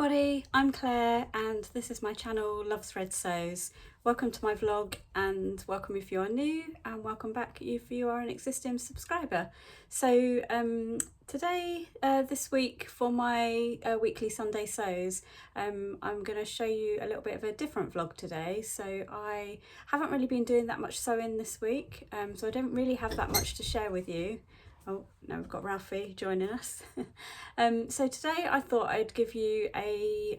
everybody, I'm Claire and this is my channel Love Thread Sews. Welcome to my vlog and welcome if you are new and welcome back if you are an existing subscriber. So today, this week for my weekly Sunday sews, I'm going to show you a little bit of a different vlog today. So I haven't really been doing that much sewing this week, so I don't really have that much to share with you. Oh, now we've got Ralphie joining us. So today I thought I'd give you a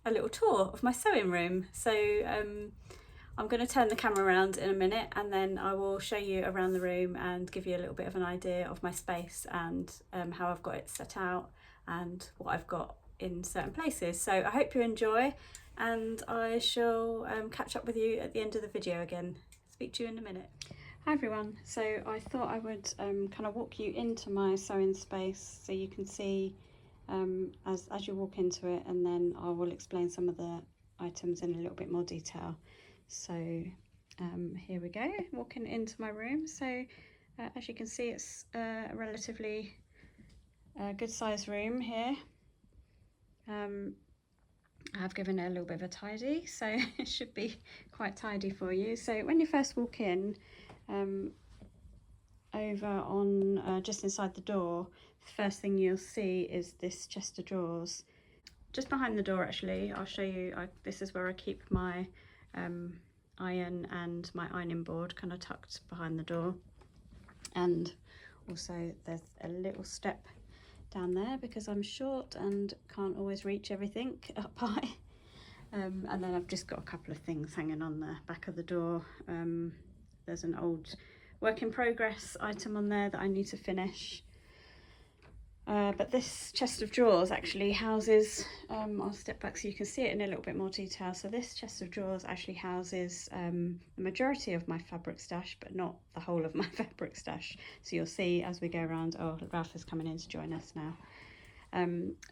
little tour of my sewing room. So I'm going to turn the camera around in a minute and then I will show you around the room and give you a little bit of an idea of my space and how I've got it set out and what I've got in certain places. So I hope you enjoy and I shall catch up with you at the end of the video again. Speak to you in a minute. Hi everyone, so I thought I would kind of walk you into my sewing space so you can see as you walk into it, and then I will explain some of the items in a little bit more detail. So here we go, walking into my room. So as you can see, it's a relatively good sized room here. I've given it a little bit of a tidy, so it should be quite tidy for you. So when you first walk in, over on just inside the door, the first thing you'll see is this chest of drawers. Just behind the door actually, I'll show you, this is where I keep my iron and my ironing board kind of tucked behind the door. And also there's a little step down there because I'm short and can't always reach everything up high. And then I've just got a couple of things hanging on the back of the door. There's an old work in progress item on there that I need to finish. But this chest of drawers actually houses, I'll step back so you can see it in a little bit more detail. So this chest of drawers actually houses the majority of my fabric stash, but not the whole of my fabric stash. So you'll see as we go around. Oh, Ralph is coming in to join us now.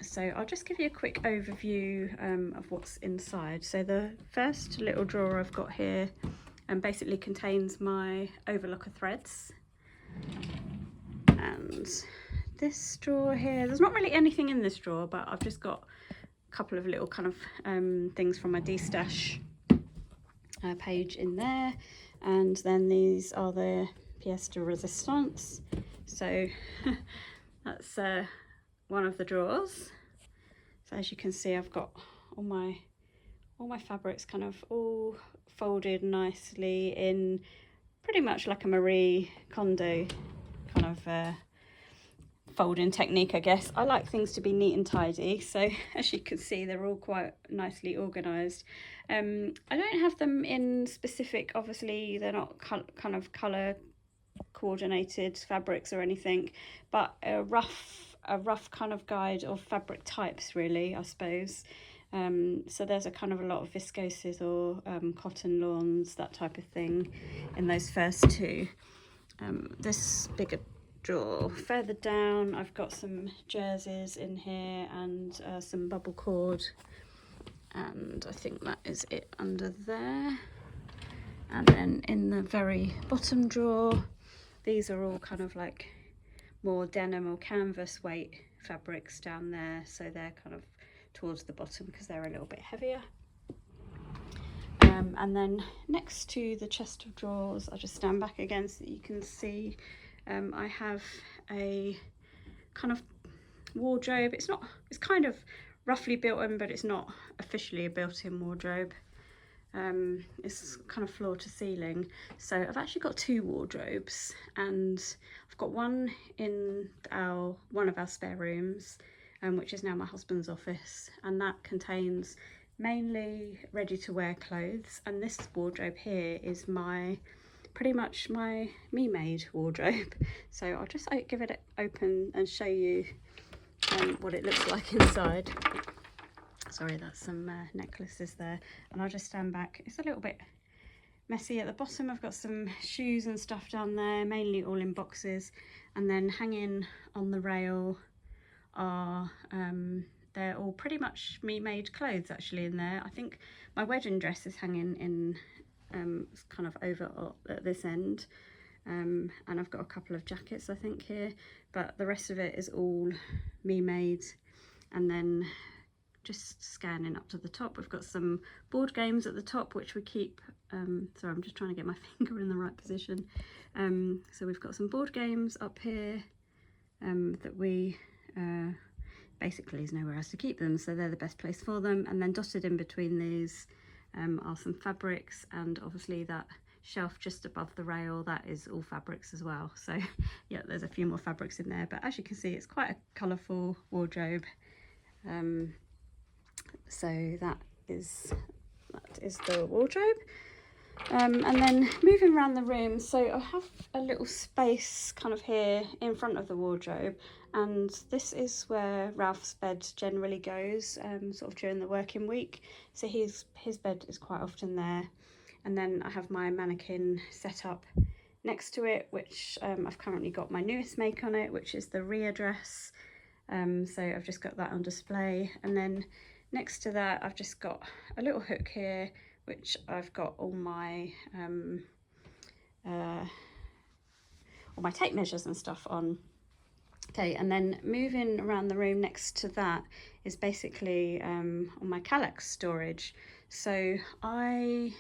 So I'll just give you a quick overview of what's inside. So the first little drawer I've got here basically contains my overlocker threads, and this drawer here, there's not really anything in this drawer, but I've just got a couple of little kind of things from my D-stash page in there, and then these are the pièce de résistance. So that's one of the drawers. So as you can see, I've got all my fabrics kind of all folded nicely in pretty much like a Marie Kondo kind of folding technique, I guess. I like things to be neat and tidy, so as you can see they're all quite nicely organised. I don't have them in specific, obviously they're not kind of colour coordinated fabrics or anything, but a rough kind of guide of fabric types really, I suppose. So there's a kind of a lot of viscoses or cotton lawns, that type of thing in those first two. This bigger drawer further down, I've got some jerseys in here and some bubble cord, and I think that is it under there. And then in the very bottom drawer, these are all kind of like more denim or canvas weight fabrics down there, so they're kind of towards the bottom because they're a little bit heavier. And then next to the chest of drawers, I'll just stand back again so that you can see, I have a kind of wardrobe. It's kind of roughly built in, but it's not officially a built-in wardrobe. It's kind of floor to ceiling. So I've actually got two wardrobes, and I've got one in one of our spare rooms, which is now my husband's office, and that contains mainly ready-to-wear clothes, and this wardrobe here is pretty much my me-made wardrobe. So I'll just give it open and show you what it looks like inside. Sorry, that's some necklaces there, and I'll just stand back. It's a little bit messy at the bottom. I've got some shoes and stuff down there, mainly all in boxes, and then hanging on the rail are they're all pretty much me-made clothes actually in there. I think my wedding dress is hanging in kind of over at this end, and I've got a couple of jackets I think here, but the rest of it is all me-made. And then just scanning up to the top. We've got some board games at the top, which we keep, sorry, I'm just trying to get my finger in the right position. So we've got some board games up here that we basically there's nowhere else to keep them, so they're the best place for them. And then dotted in between these are some fabrics, and obviously that shelf just above the rail, that is all fabrics as well. So yeah, there's a few more fabrics in there, but as you can see, it's quite a colourful wardrobe. So that is the wardrobe. And then moving around the room, so I have a little space kind of here in front of the wardrobe, and this is where Ralph's bed generally goes, sort of during the working week. So his bed is quite often there. And then I have my mannequin set up next to it, which I've currently got my newest make on it, which is the Rhea dress. So I've just got that on display. And then next to that, I've just got a little hook here, which I've got all my tape measures and stuff on. Okay, and then moving around the room next to that is basically on my Kallax storage. So I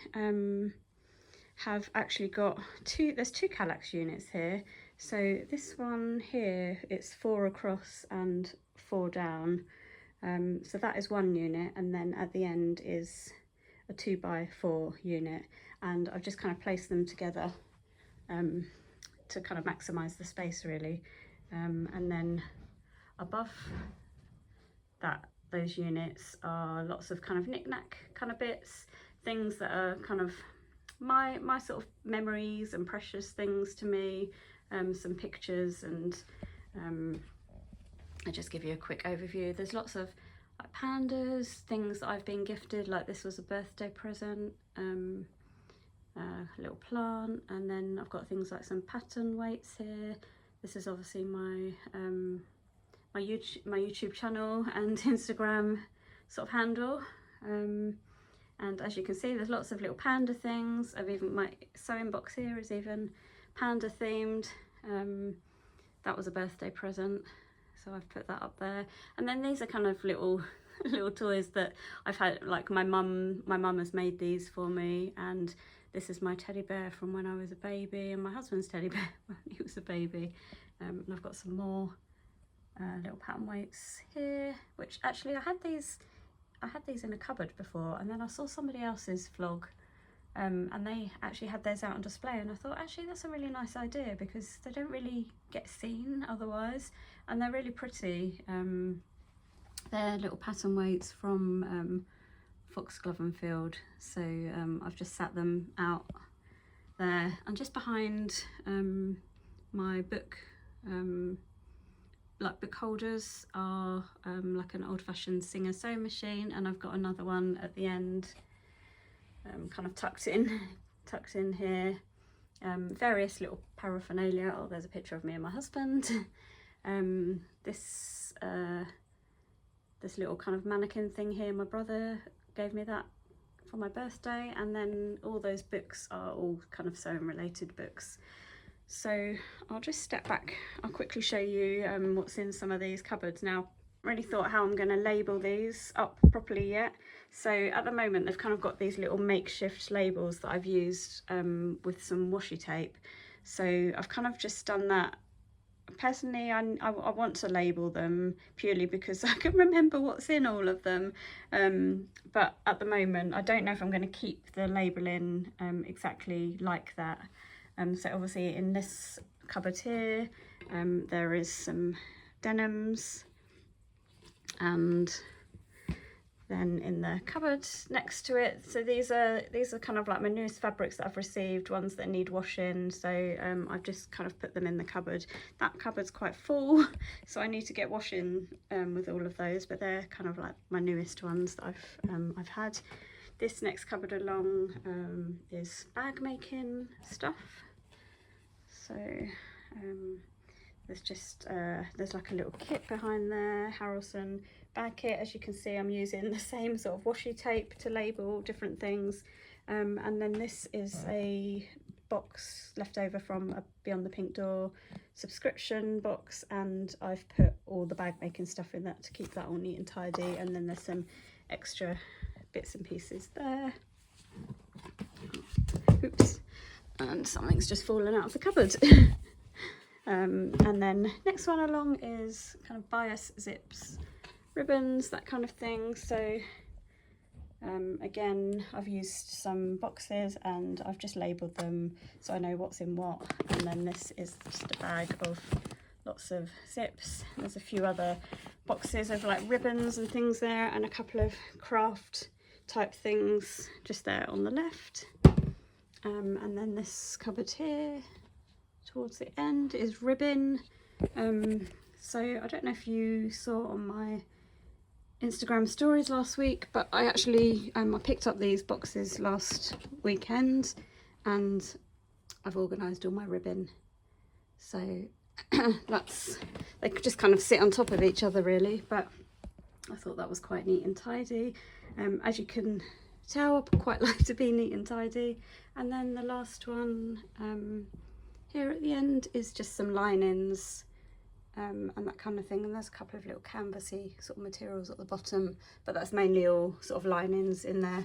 have actually got there's two Kallax units here. So this one here, it's 4 across and 4 down. So that is one unit, and then at the end is a 2x4 unit, and I've just kind of placed them together to kind of maximize the space really. And then above those units are lots of kind of knick-knack kind of bits, things that are kind of my sort of memories and precious things to me, some pictures, and I'll just give you a quick overview. There's lots of like pandas, things that I've been gifted, like this was a birthday present, a little plant, and then I've got things like some pattern weights here. This is obviously my my YouTube channel and Instagram sort of handle, and as you can see, there's lots of little panda things. I've even, my sewing box here is even panda themed. That was a birthday present, so I've put that up there. And then these are kind of little toys that I've had, like my mum has made these for me, and this is my teddy bear from when I was a baby, and my husband's teddy bear when he was a baby. And I've got some more little pattern weights here, which actually I had these in a cupboard before, and then I saw somebody else's vlog, and they actually had theirs out on display, and I thought actually that's a really nice idea because they don't really get seen otherwise, and they're really pretty. They're little pattern weights from Foxglove and Field, so I've just sat them out there, and just behind my book, like book holders are like an old-fashioned Singer sewing machine, and I've got another one at the end, kind of tucked in here. Various little paraphernalia. Oh, there's a picture of me and my husband. This little kind of mannequin thing here, my brother gave me that for my birthday, and then all those books are all kind of sewing related books. So I'll just step back, I'll quickly show you what's in some of these cupboards. Now, I really thought how I'm going to label these up properly yet. So at the moment they've kind of got these little makeshift labels that I've used with some washi tape. So I've kind of just done that. Personally, I want to label them purely because I can remember what's in all of them, but at the moment I don't know if I'm going to keep the labelling exactly like that. So obviously in this cupboard here there is some denims, and then in the cupboard next to it, so these are kind of like my newest fabrics that I've received, ones that need washing, so I've just kind of put them in the cupboard. That cupboard's quite full, so I need to get washing with all of those, but they're kind of like my newest ones that I've had. This next cupboard along is bag making stuff. So there's just there's like a little kit behind there, Harrelson bag kit. As you can see, I'm using the same sort of washi tape to label different things, and then this is a box left over from a Beyond the Pink Door subscription box, and I've put all the bag making stuff in that to keep that all neat and tidy. And then there's some extra bits and pieces there. Oops, and something's just fallen out of the cupboard. And then next one along is kind of bias zips, ribbons, that kind of thing. So again, I've used some boxes and I've just labelled them so I know what's in what. And then this is just a bag of lots of zips. There's a few other boxes of like ribbons and things there, and a couple of craft type things just there on the left. And then this cupboard here towards the end is ribbon. So I don't know if you saw on my Instagram stories last week, but I actually I picked up these boxes last weekend and I've organised all my ribbon. So they could just kind of sit on top of each other really, but I thought that was quite neat and tidy. As you can tell, I quite like to be neat and tidy. And then the last one here at the end is just some linings and that kind of thing, and there's a couple of little canvasy sort of materials at the bottom, but that's mainly all sort of linings in there.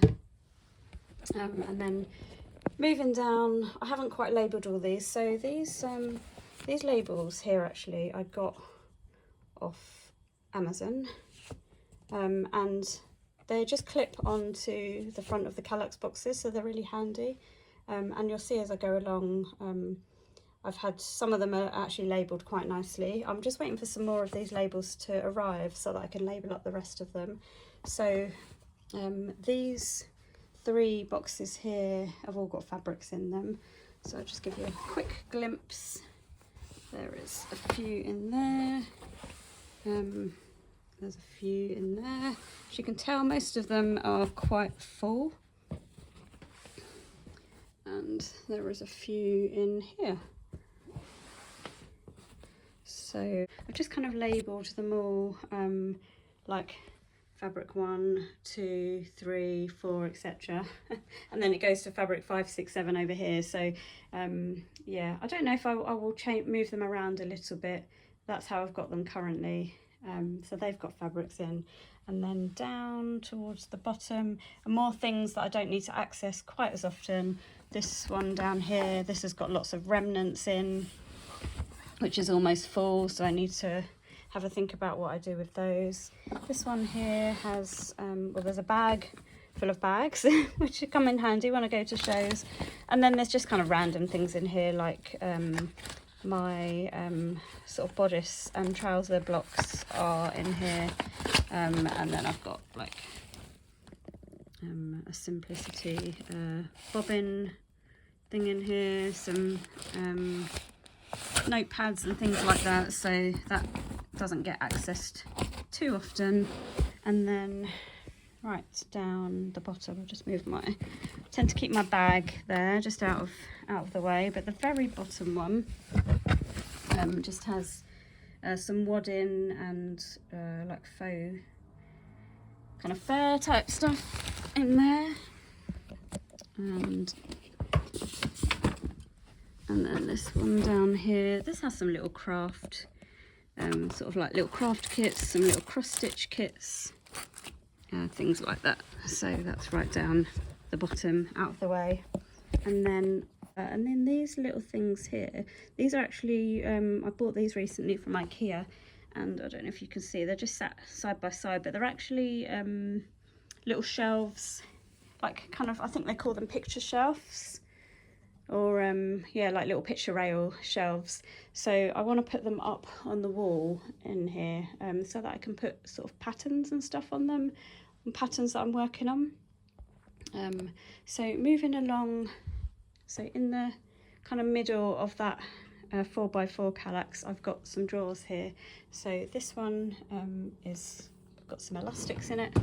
And then moving down, I haven't quite labelled all these, so these labels here actually I got off Amazon, and they just clip onto the front of the Kallax boxes, so they're really handy. And you'll see as I go along, I've had some of them are actually labelled quite nicely. I'm just waiting for some more of these labels to arrive so that I can label up the rest of them. So these 3 boxes here have all got fabrics in them. So I'll just give you a quick glimpse. There is a few in there. There's a few in there. As you can tell, most of them are quite full. And there is a few in here. So I've just kind of labelled them all like fabric 1, 2, 3, 4, etc. And then it goes to fabric 5, 6, 7 over here. So yeah, I don't know if I will move them around a little bit. That's how I've got them currently. So they've got fabrics in. And then down towards the bottom are more things that I don't need to access quite as often. This one down here, this has got lots of remnants in, which is almost full, so I need to have a think about what I do with those. This one here has, well, there's a bag full of bags, which come in handy when I go to shows. And then there's just kind of random things in here, like my sort of bodice and trouser blocks are in here. And then I've got like a Simplicity bobbin thing in here, some notepads and things like that, so that doesn't get accessed too often. And then right down the bottom, I'll just move I tend to keep my bag there just out of the way, but the very bottom one just has some wadding and like faux kind of fur type stuff in there, and then this one down here, this has some little craft, sort of like little craft kits, some little cross stitch kits, things like that. So that's right down the bottom, out of the way. And then these little things here, these are actually, I bought these recently from IKEA, and I don't know if you can see, they're just sat side by side, but they're actually little shelves, like kind of, I think they call them picture shelves, or yeah, like little picture rail shelves. So I want to put them up on the wall in here, so that I can put sort of patterns and stuff on them, and patterns that I'm working on. So moving along, so in the kind of middle of that 4x4 Kallax, I've got some drawers here. So this one is got some elastics in it,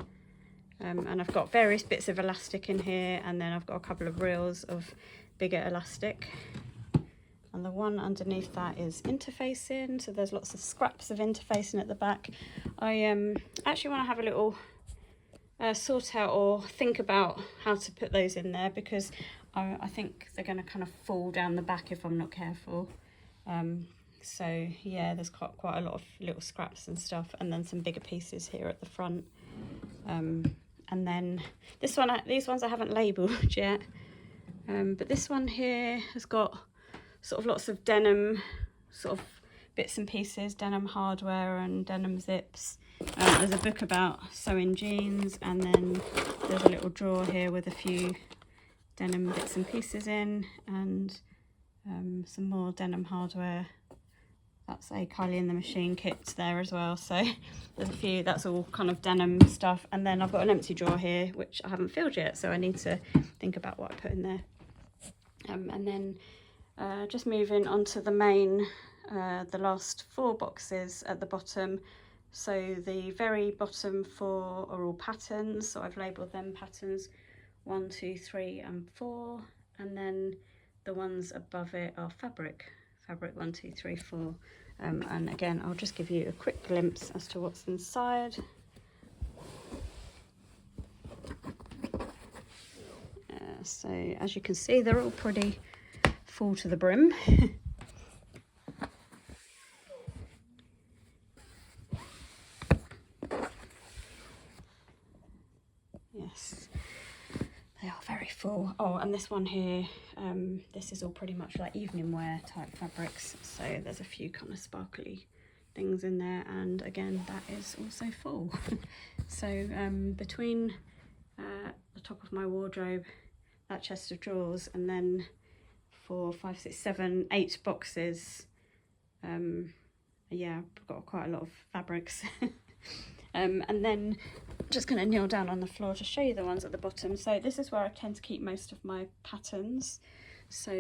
and I've got various bits of elastic in here, and then I've got a couple of reels of bigger elastic, and the one underneath that is interfacing, so there's lots of scraps of interfacing at the back. I actually want to have a little sort out or think about how to put those in there, because I think they're going to kind of fall down the back if I'm not careful. So yeah, there's quite a lot of little scraps and stuff, and then some bigger pieces here at the front. And then these ones I haven't labelled yet, but this one here has got sort of lots of denim sort of bits and pieces, denim hardware and denim zips. There's a book about sewing jeans, and then there's a little drawer here with a few denim bits and pieces in, and some more denim hardware. That's a Kylie in the Machine kit there as well, so there's a few, that's all kind of denim stuff. And then I've got an empty drawer here which I haven't filled yet, so I need to think about what I put in there. And then just moving on to the main, the last 4 boxes at the bottom. So the very bottom 4 are all patterns, so I've labelled them patterns 1, 2, 3 and 4, and then the ones above it are fabric 1, 2, 3, 4. And again, I'll just give you a quick glimpse as to what's inside. So as you can see, they're all pretty full to the brim. Yes, they are very full. Oh, and this one here, this is all pretty much like evening wear type fabrics, so there's a few kind of sparkly things in there, and again that is also full. So between the top of my wardrobe, that chest of drawers, and then 4, 5, 6, 7, 8 boxes, yeah, I've got quite a lot of fabrics. And then I'm just going to kneel down on the floor to show you the ones at the bottom. So this is where I tend to keep most of my patterns. So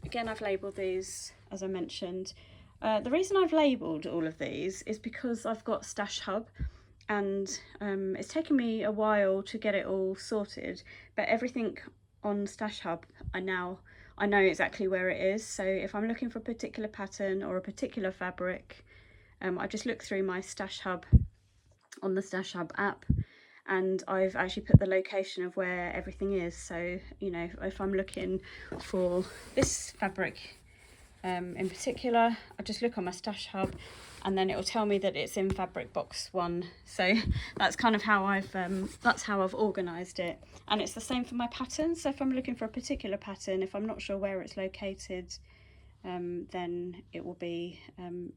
again, I've labelled these, as I mentioned. The reason I've labelled all of these is because I've got Stash Hub, and it's taken me a while to get it all sorted, but everything on Stash Hub I know exactly where it is. So if I'm looking for a particular pattern or a particular fabric, I just look through my Stash Hub on the Stash Hub app, and I've actually put the location of where everything is. So, you know, if I'm looking for this fabric in particular, I just look on my Stash Hub, and then it will tell me that it's in fabric box 1. So that's kind of how I've organised it. And it's the same for my patterns. So if I'm looking for a particular pattern, if I'm not sure where it's located, then it will be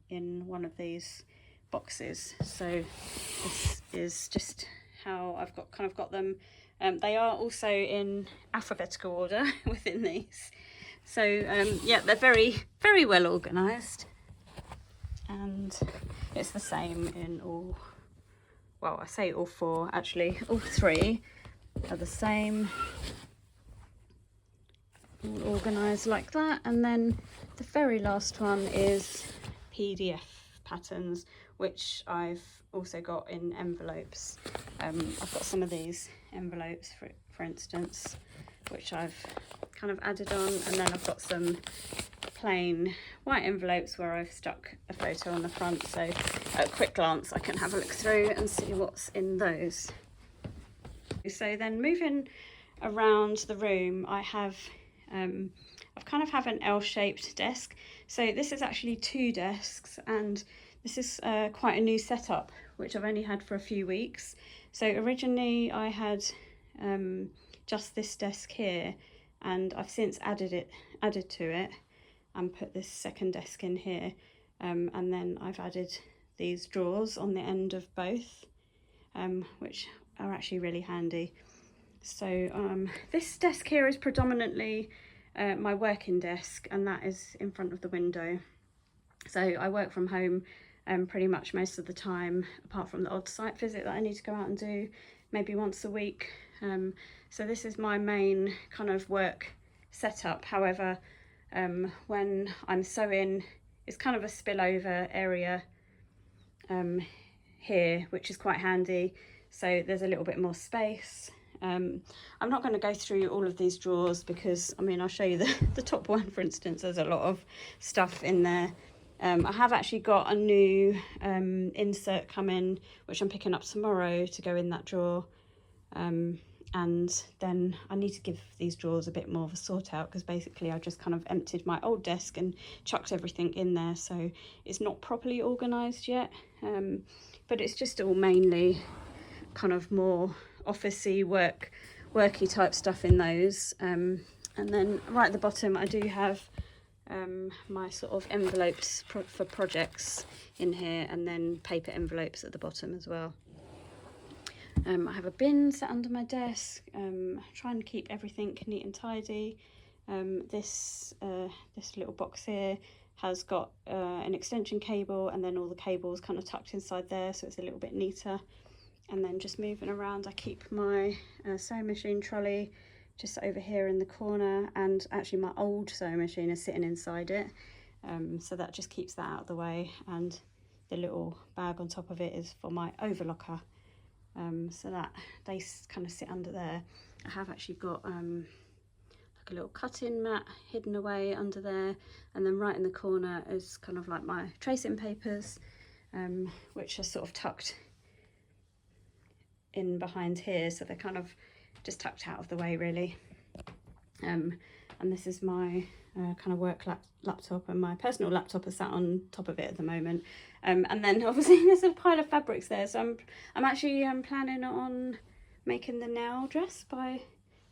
in one of these boxes. So this is just how I've got them. They are also in alphabetical order within these. So yeah, they're very, very well organised, and it's the same in all, well, I say all 4, actually all 3 are the same, all organised like that. And then the very last one is PDF patterns, which I've also got in envelopes. I've got some of these envelopes, for instance, which I've kind of added on, and then I've got some plain white envelopes where I've stuck a photo on the front, so at a quick glance I can have a look through and see what's in those. So then moving around the room, I have I've kind of have an L-shaped desk. So this is actually 2 desks, and this is quite a new setup, which I've only had for a few weeks. So originally I had just this desk here, and I've since added to it and put this second desk in here, and then I've added these drawers on the end of both, which are actually really handy. So this desk here is predominantly my working desk, and that is in front of the window. So I work from home pretty much most of the time, apart from the odd site visit that I need to go out and do maybe once a week. So this is my main kind of work setup. However, when I'm sewing, it's kind of a spillover area here, which is quite handy. So there's a little bit more space. I'm not going to go through all of these drawers because, I mean, I'll show you the top one, for instance. There's a lot of stuff in there. I have actually got a new insert coming, which I'm picking up tomorrow to go in that drawer. And and then I need to give these drawers a bit more of a sort out, because basically I just kind of emptied my old desk and chucked everything in there, so it's not properly organised yet, but it's just all mainly kind of more officey worky type stuff in those, and then right at the bottom I do have my sort of envelopes for projects in here, and then paper envelopes at the bottom as well. I have a bin set under my desk, trying to keep everything neat and tidy. This little box here has got an extension cable, and then all the cables kind of tucked inside there, so it's a little bit neater. And then just moving around, I keep my sewing machine trolley just over here in the corner, and actually my old sewing machine is sitting inside it, so that just keeps that out of the way, and the little bag on top of it is for my overlocker. So that they kind of sit under there. I have actually got like a little cutting mat hidden away under there, and then right in the corner is kind of like my tracing papers, which are sort of tucked in behind here, so they're kind of just tucked out of the way really. And this is my kind of work laptop, and my personal laptop is sat on top of it at the moment. And then obviously there's a pile of fabrics there, so I'm actually planning on making the now dress by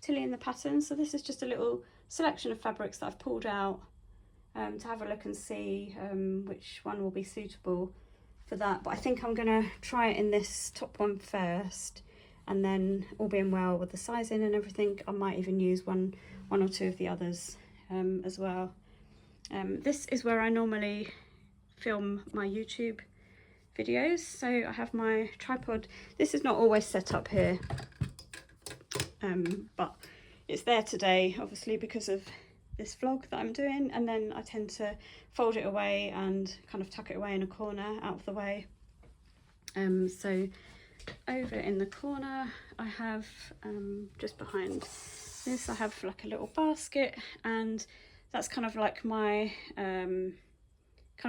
Tilly and the Patterns. So this is just a little selection of fabrics that I've pulled out to have a look and see which one will be suitable for that. But I think I'm gonna try it in this top one first, and then all being well with the sizing and everything, I might even use one or two of the others as well. This is where I normally film my YouTube videos, so I have my tripod. This is not always set up here, but it's there today obviously because of this vlog that I'm doing, and then I tend to fold it away and kind of tuck it away in a corner out of the way. So over in the corner I have just behind this I have like a little basket, and that's kind of like my kind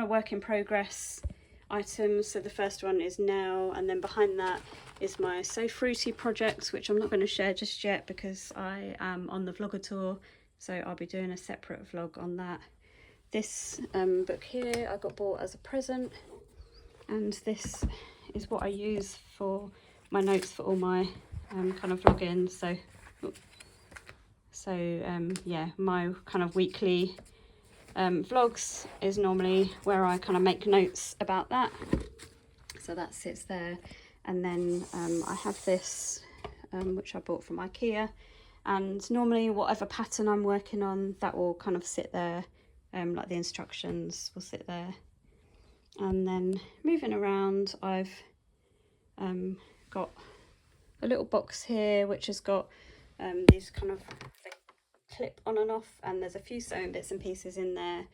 of work in progress items. So the first one is now, and then behind that is my So Fruity project, which I'm not going to share just yet because I am on the vlogger tour, so I'll be doing a separate vlog on that. This book here I got bought as a present, and this is what I use for my notes for all my kind of vlogging. So yeah, my kind of weekly vlogs is normally where I kind of make notes about that, so that sits there. And then I have this which I bought from IKEA, and normally whatever pattern I'm working on, that will kind of sit there, like the instructions will sit there. And then moving around, I've got a little box here which has got these kind of clip on and off, and there's a few sewing bits and pieces in there,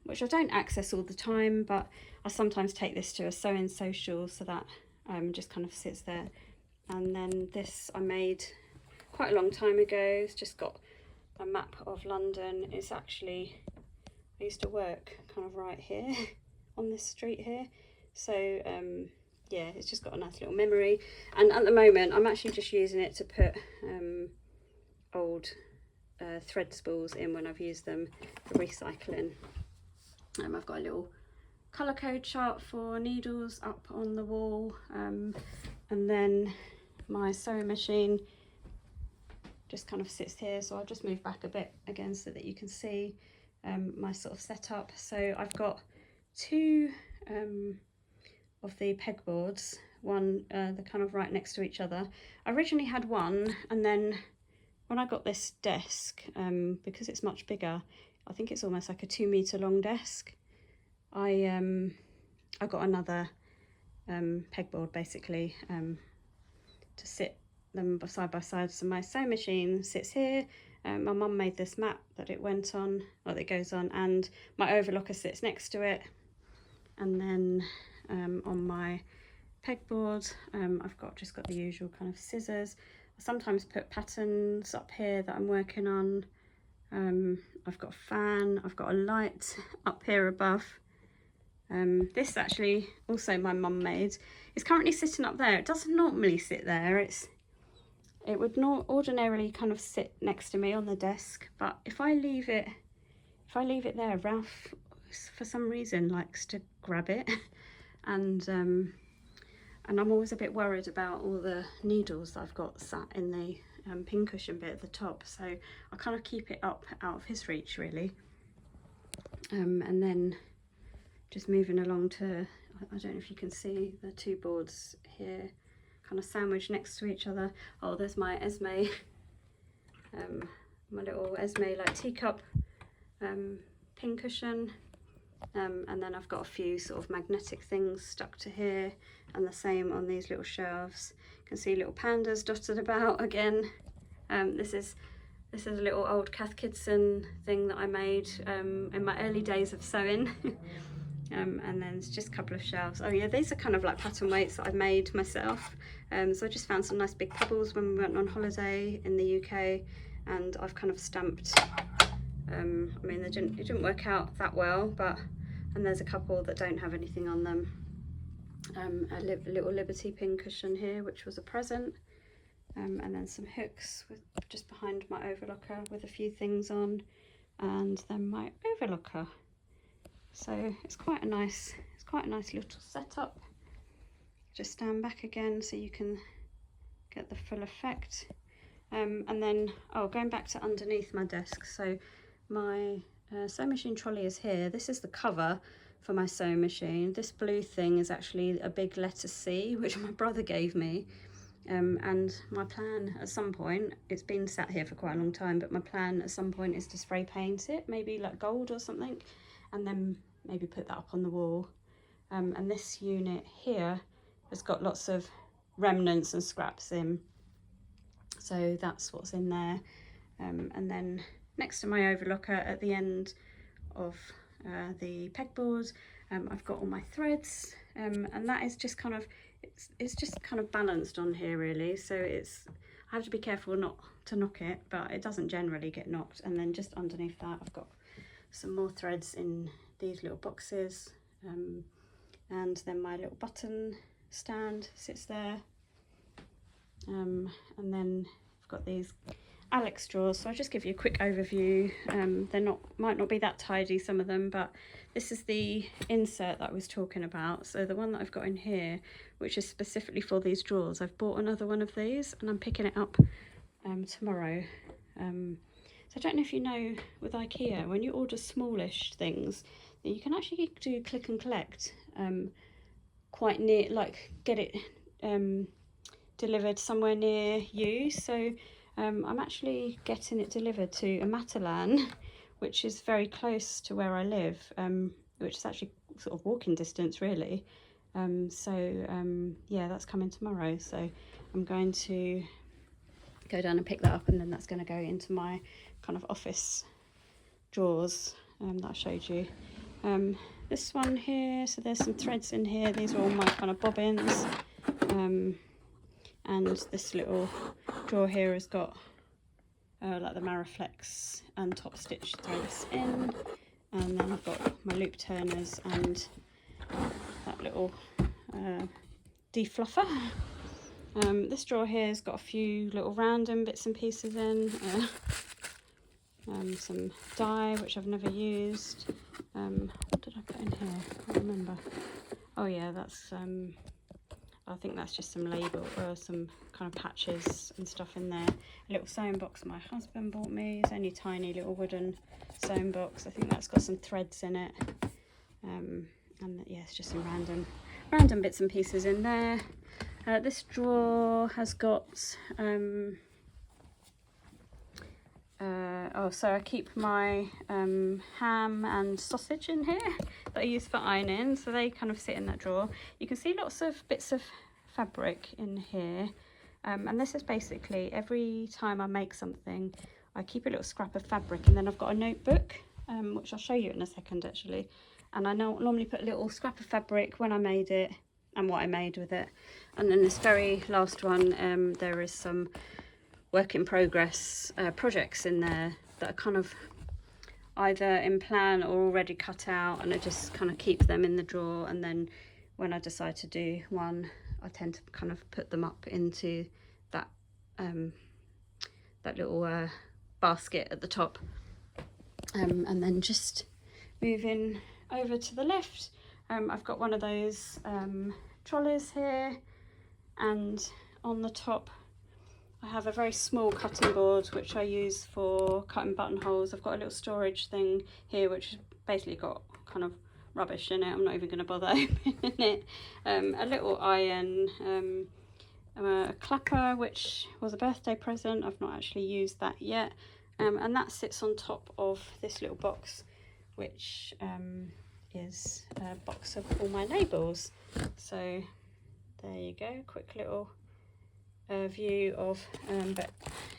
which I don't access all the time, but I sometimes take this to a sewing social, so that just kind of sits there. And then this I made quite a long time ago. It's just got a map of London. It's actually, I used to work kind of right here on this street here, so yeah, it's just got a nice little memory. And at the moment I'm actually just using it to put old thread spools in when I've used them for recycling. I've got a little colour code chart for needles up on the wall, and then my sewing machine just kind of sits here, so I'll just move back a bit again so that you can see my sort of setup. So I've got two of the pegboards, one they're kind of right next to each other. I originally had one, and then when I got this desk, because it's much bigger, I think it's almost like a 2 meter long desk, I got another pegboard basically to sit them side by side. So my sewing machine sits here, my mum made this mat that it went on, or that goes on, and my overlocker sits next to it. And then on my pegboard I've just got the usual kind of scissors. I sometimes put patterns up here that I'm working on. I've got a fan, I've got a light up here above. This actually also my mum made. It's currently sitting up there. It doesn't normally sit there. It's it would not ordinarily kind of sit next to me on the desk, but if I leave it there, Ralph for some reason likes to grab it. And I'm always a bit worried about all the needles that I've got sat in the pincushion bit at the top, so I kind of keep it up out of his reach really. And then just moving along to, I don't know if you can see the two boards here kind of sandwiched next to each other. Oh, there's my Esme, my little Esme like teacup pincushion. And then I've got a few sort of magnetic things stuck to here, and the same on these little shelves. You can see little pandas dotted about again. This is a little old Cath Kidston thing that I made in my early days of sewing. And then it's just a couple of shelves. Oh yeah, these are kind of like pattern weights that I've made myself. So I just found some nice big pebbles when we went on holiday in the UK, and I've kind of stamped. I mean, it didn't work out that well, but, and there's a couple that don't have anything on them. A little Liberty pincushion here, which was a present, and then some hooks just behind my overlocker with a few things on, and then my overlocker. So it's quite a nice little setup. Just stand back again so you can get the full effect. And then, going back to underneath my desk, so my sewing machine trolley is here. This is the cover for my sewing machine. This blue thing is actually a big letter C, which my brother gave me. And my plan at some point, it's been sat here for quite a long time, but my plan at some point is to spray paint it, maybe like gold or something, and then maybe put that up on the wall. And this unit here has got lots of remnants and scraps in, so that's what's in there. And then next to my overlocker at the end of the pegboard, I've got all my threads, and that is just kind of, it's just kind of balanced on here really, so I have to be careful not to knock it, but it doesn't generally get knocked. And then just underneath that I've got some more threads in these little boxes, and then my little button stand sits there, and then I've got these Alex drawers. So I'll just give you a quick overview. They're might not be that tidy, some of them, but this is the insert that I was talking about. So the one that I've got in here, which is specifically for these drawers, I've bought another one of these and I'm picking it up tomorrow. So I don't know if you know, with IKEA, when you order smallish things, you can actually do click and collect quite near, like get it delivered somewhere near you. So I'm actually getting it delivered to a Matalan, which is very close to where I live, which is actually sort of walking distance really. Yeah, that's coming tomorrow, so I'm going to go down and pick that up, and then that's going to go into my kind of office drawers that I showed you. This one here, so there's some threads in here. These are all my kind of bobbins, and this little drawer here has got like the Mariflex and top stitch threads in, and then I've got my loop turners and that little defluffer. This drawer here has got a few little random bits and pieces in, some dye which I've never used. What did I put in here? I can't remember. Oh yeah, that's I think that's just some label or some kind of patches and stuff in there. A little sewing box my husband bought me. It's only a tiny little wooden sewing box. I think that's got some threads in it. And yeah, it's just some random bits and pieces in there. This drawer has got so I keep my ham and sausage in here that I use for ironing, so they kind of sit in that drawer. You can see lots of bits of fabric in here, and this is basically every time I make something I keep a little scrap of fabric, and then I've got a notebook which I'll show you in a second actually, and I normally put a little scrap of fabric when I made it and what I made with it. And then this very last one, there is some work in progress projects in there that are kind of either in plan or already cut out, and I just kind of keep them in the drawer, and then when I decide to do one I tend to kind of put them up into that that little basket at the top. And then just moving over to the left, I've got one of those trolleys here, and on the top I have a very small cutting board which I use for cutting buttonholes. I've got a little storage thing here which has basically got kind of rubbish in it. I'm not even going to bother opening it. A little iron, a clapper which was a birthday present. I've not actually used that yet. And that sits on top of this little box, which is a box of all my labels. So there you go, quick little view of, but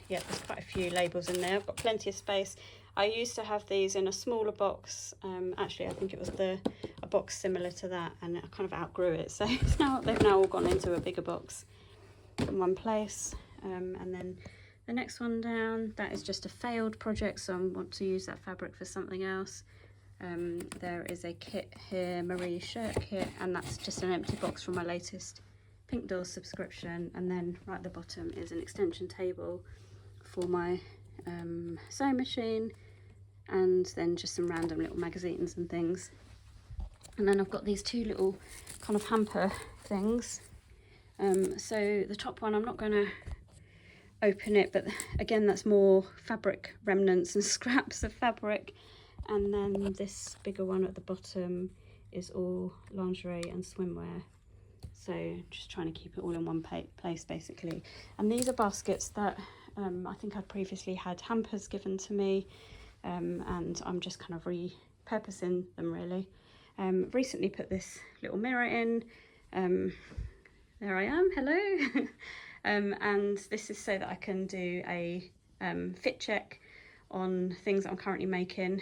yeah, there's quite a few labels in there. I've got plenty of space. I used to have these in a smaller box. Actually, I think it was a box similar to that, and I kind of outgrew it. So they've now all gone into a bigger box in one place. And then the next one down, that is just a failed project, so I want to use that fabric for something else. There is a kit here, Marie shirt kit, and that's just an empty box from my latest Pink Doors subscription. And then right at the bottom is an extension table for my sewing machine, and then just some random little magazines and things. And then I've got these two little kind of hamper things. So the top one, I'm not going to open it, but again, that's more fabric remnants and scraps of fabric. And then this bigger one at the bottom is all lingerie and swimwear. So just trying to keep it all in one place basically. And these are baskets that I think I'd previously had hampers given to me, and I'm just kind of repurposing them really. Recently put this little mirror in. There I am, hello. And this is so that I can do a fit check on things that I'm currently making.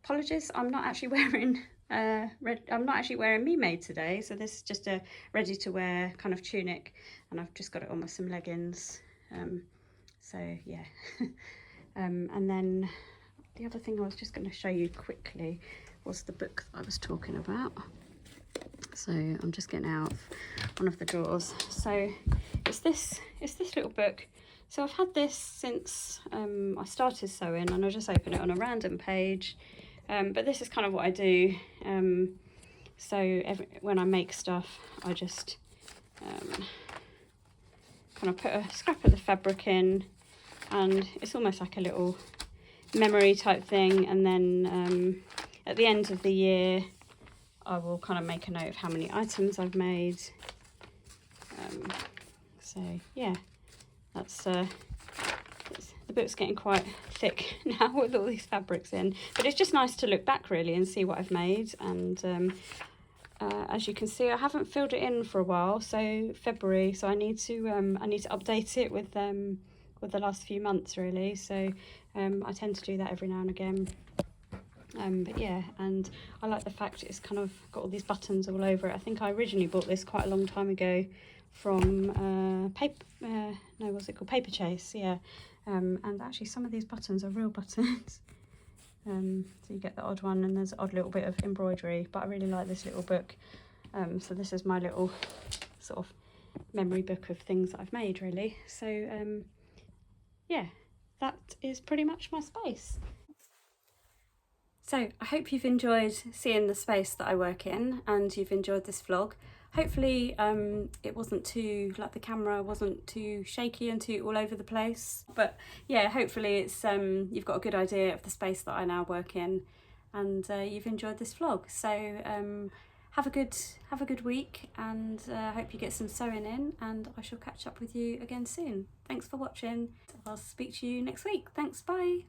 Apologies, I'm not actually wearing I'm not actually wearing Me Made today, so this is just a ready to wear kind of tunic, and I've just got it on with some leggings. So yeah. And then the other thing I was just going to show you quickly was the book that I was talking about. So I'm just getting out one of the drawers. So it's this little book. So I've had this since I started sewing, and I just open it on a random page. But this is kind of what I do. So when I make stuff, I just kind of put a scrap of the fabric in, and it's almost like a little memory type thing. And then at the end of the year, I will kind of make a note of how many items I've made. So yeah, that's the book's getting quite thick now with all these fabrics in, but it's just nice to look back really and see what I've made. And as you can see, I haven't filled it in for a while, so February, so I need to update it with the last few months really. So I tend to do that every now and again. But yeah, and I like the fact it's kind of got all these buttons all over it. I think I originally bought this quite a long time ago from Paper Chase, yeah. And actually some of these buttons are real buttons. So you get the odd one, and there's an odd little bit of embroidery, but I really like this little book. So this is my little sort of memory book of things that I've made really. So yeah, that is pretty much my space. So I hope you've enjoyed seeing the space that I work in, and you've enjoyed this vlog. Hopefully it wasn't too, like the camera wasn't too shaky and too all over the place. But yeah, hopefully it's you've got a good idea of the space that I now work in, and you've enjoyed this vlog. So have a good week, and I hope you get some sewing in, and I shall catch up with you again soon. Thanks for watching. I'll speak to you next week. Thanks, bye.